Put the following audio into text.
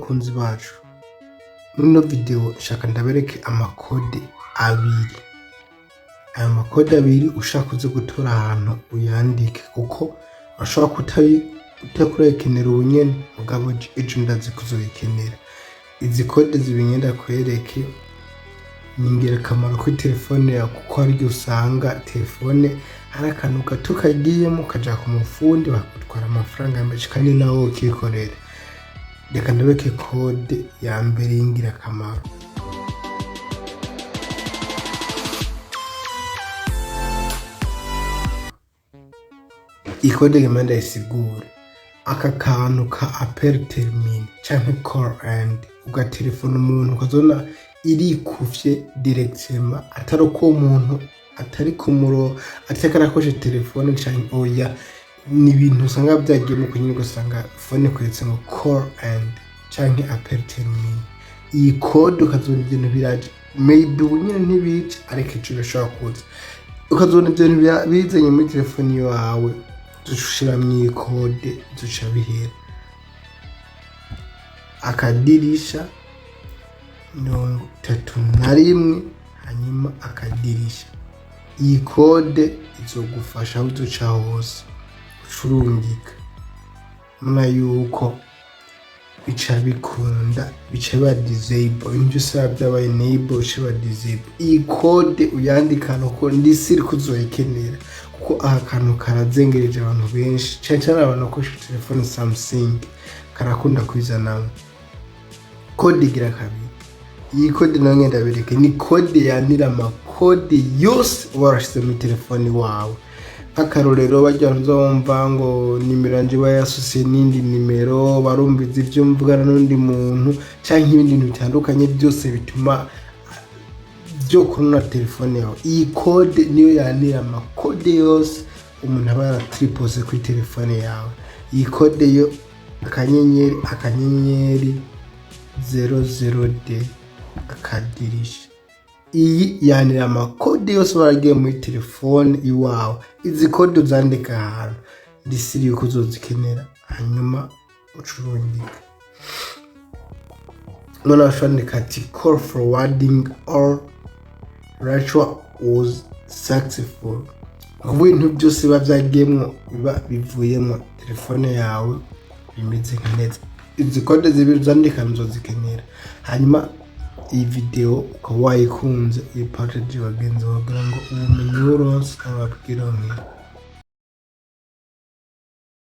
kunzi bacu muri video shaka ndabereke amakode abiri. Aya makode abiri ushaka kuze gutora ahantu uyandike kuko ashobora kutakurekenera ubunyene mugabo ejo ndazi kuzoyikenera. Izi kode zibinyenda kwereke ni ngirakamaro kuri telefone yawe kuko hari usanga telefone hari akantu gato kagiyemo kaja ku mufundi bakutwara amafaranga menshi kandi nawe ukikorera. Reka ndabeke kode ya mbere y'ingirakamaro. Ikode gemanda isigura aka kantu ka appel termine canke call end ugaterefona umuntu ukazona irikuvye directement atari ko umuntu atari kumuro atakarakoje telefone canke oya ni ibintu usanga byagiye mu kunyine gusanga phone kwetse ngo call end canke appel termine. Iyi code ukazona ibintu biraje maybe ubunyine ntibice ariko ico bishobora kuza ukazona ibintu bizanye muri telefone yawe dushira mu code duca bihera. Akadirisha 31 hanyuma akadirisha. Iyi code izogufasha uduca hose ucurungika muna yuko bica bikunda bica ba disable ibyo usabye aba enable bica disable. Iyi code uyandikana uko ndisiri kuzoyikenera kuko aha kantu karazengereje abantu benshi cyane abantu bakoresha telefone Samsung karakunda kwizana code igira kabiri. Iyi code nange ndabereke ni code yanira amakode yose warashize mu telefone wawe. Akarorero bajya nzomva ngo nimero nje bayasosiye n'indi nimero barumviza ivyo mvugana n'undi muntu canke ibindi bintu bitandukanye byose bituma byo kuruna telefone yawe. Iyi code niyo yanira amakode yose umuntu aba yaratripose kuri telefone yawe. Iyi code yo akanyenyeri 00D akadirisha. Iyi yanira amakode yose baragiye muri telefone iwawe. Izi code uzandika ahantu ndisiri yuko uzozikenera hanyuma ucurungika. Nona shandika ati call forwarding or virtual was successful. Ibintu byose bavyagiyemo biba bivuyemo telefone yawe bimeze neza. Izi code zibiri uzandika nzozikenera hanyuma iyi video ukawayikunze iyi package wagenze wagira ngo ubumenyi uronse ababwira